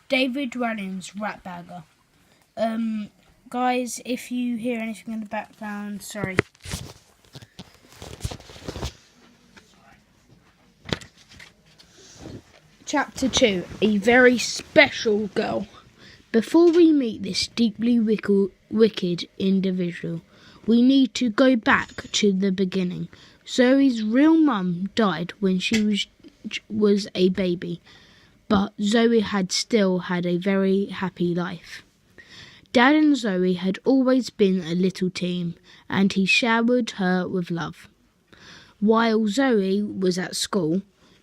David Walliams, Rat Bagger. Guys, if you hear anything in the background, sorry. Chapter 2, A Very Special Girl. Before we meet this deeply wicked individual, we need to go back to the beginning. Zoe's real mum died when she was a baby, but Zoe had still had a very happy life. Dad and Zoe had always been a little team, and he showered her with love. While Zoe was at school,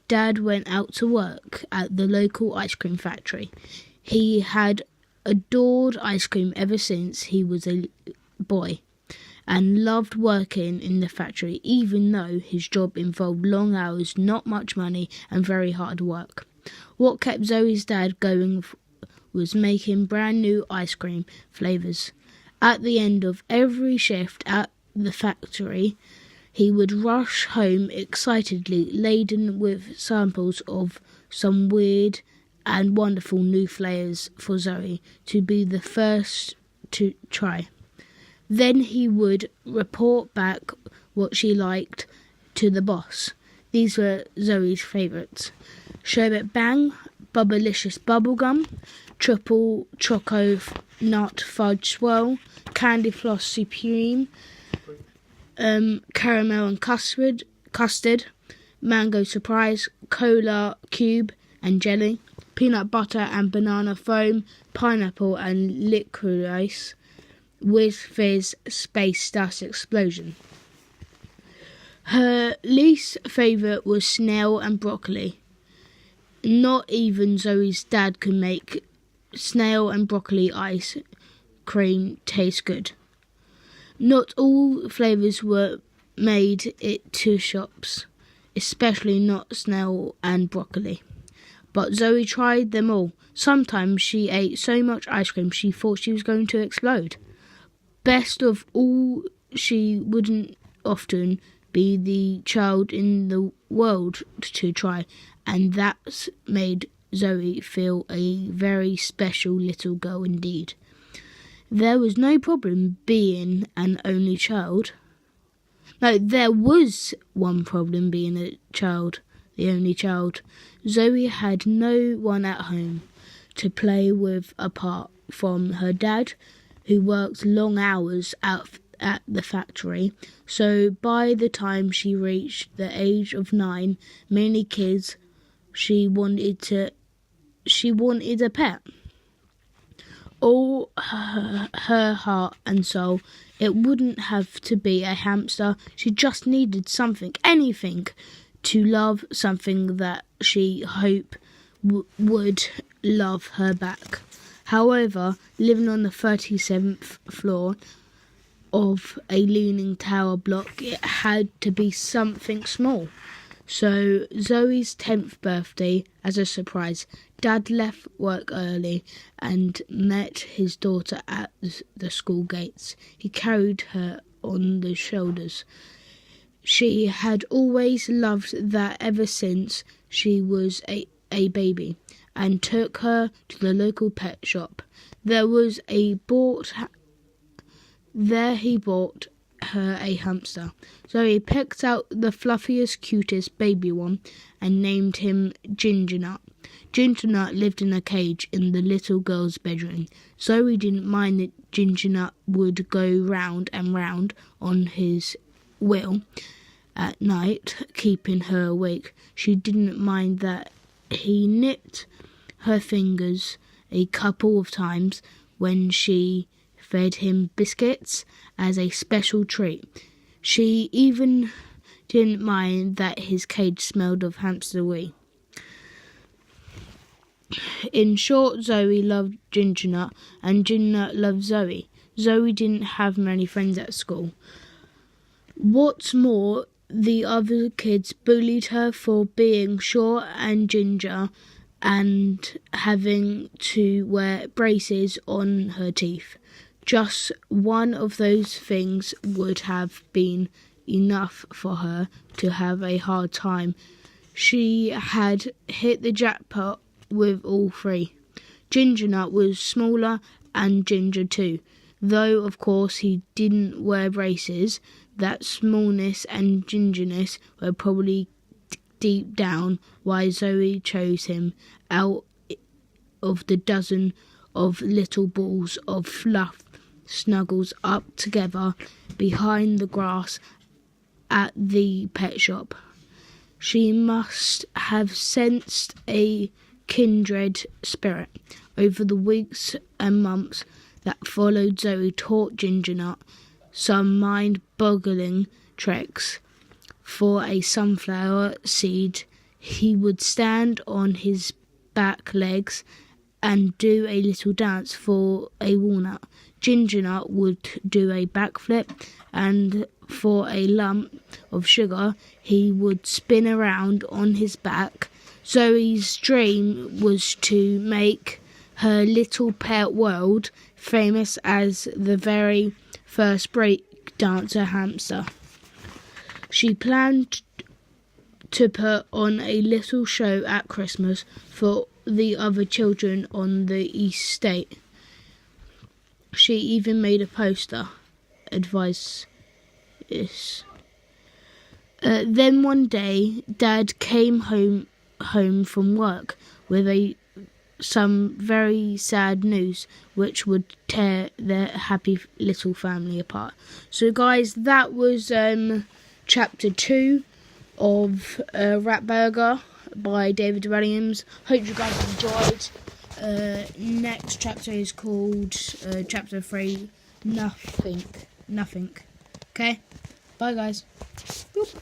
Dad went out to work at the local ice cream factory. He had adored ice cream ever since he was a boy, and loved working in the factory, even though his job involved long hours, not much money, and very hard work. What kept Zoe's dad going was making brand new ice cream flavours. At the end of every shift at the factory, he would rush home excitedly, laden with samples of some weird and wonderful new flavours for Zoe to be the first to try. Then he would report back what she liked to the boss. These were Zoe's favourites: Sherbet Bang, Bubblicious Bubblegum, Triple Choco Nut Fudge Swirl, Candy Floss Supreme, Caramel and Custard, Mango Surprise, Cola Cube and Jelly, Peanut Butter and Banana Foam, Pineapple and Licorice, Whiz Fizz Space Dust Explosion. Her least favourite was Snail and Broccoli. Not even Zoe's dad could make snail and broccoli ice cream taste good. Not all flavours were made it to shops, especially not snail and broccoli. But Zoe tried them all. Sometimes she ate so much ice cream she thought she was going to explode. Best of all, she wouldn't often be the child in the world to try, and that made Zoe feel a very special little girl indeed. There was no problem being an only child. No, there was one problem being the only child. Zoe had no one at home to play with apart from her dad, who worked long hours out at the factory. So by the time she reached the age of 9, many kids, she wanted a pet. All her heart and soul, it wouldn't have to be a hamster. She just needed something, anything, to love, something that she hoped would love her back. However, living on the 37th floor of a leaning tower block, it had to be something small. So Zoe's 10th birthday, as a surprise, Dad left work early and met his daughter at the school gates. He carried her on the shoulders. She had always loved that ever since she was a baby, and took her to the local pet shop. There he bought her a hamster. Zoe picked out the fluffiest, cutest baby one and named him Ginger Nut. Ginger Nut lived in a cage in the little girl's bedroom. Zoe didn't mind that Ginger Nut would go round and round on his wheel at night, keeping her awake. She didn't mind that he nipped her fingers a couple of times when she fed him biscuits as a special treat. She even didn't mind that his cage smelled of hamster wee. In short, Zoe loved Ginger Nut, and Ginger Nut loved Zoe. Zoe didn't have many friends at school. What's more, the other kids bullied her for being short and ginger and having to wear braces on her teeth. Just one of those things would have been enough for her to have a hard time. She had hit the jackpot with all three. Ginger Nut was smaller and ginger too, though of course he didn't wear braces. That smallness and gingerness were probably deep down why Zoe chose him out of the dozen of little balls of fluff snuggles up together behind the grass at the pet shop. She must have sensed a kindred spirit. Over the weeks and months that followed, Zoe taught Ginger Nut some mind-boggling tricks. For a sunflower seed, he would stand on his back legs and do a little dance. For a walnut, Ginger Nut would do a backflip, and for a lump of sugar, he would spin around on his back. Zoe's dream was to make her little pet world famous as the very first break dancer hamster. She planned to put on a little show at Christmas for the other children on the estate. She even made a poster. Advice is. Then one day, Dad came home from work with some very sad news which would tear their happy little family apart. So guys, that was chapter 2 of Rat Burger by David Walliams. Hope you guys enjoyed. Next chapter is called chapter 3, Nothing. Okay, bye guys. Boop.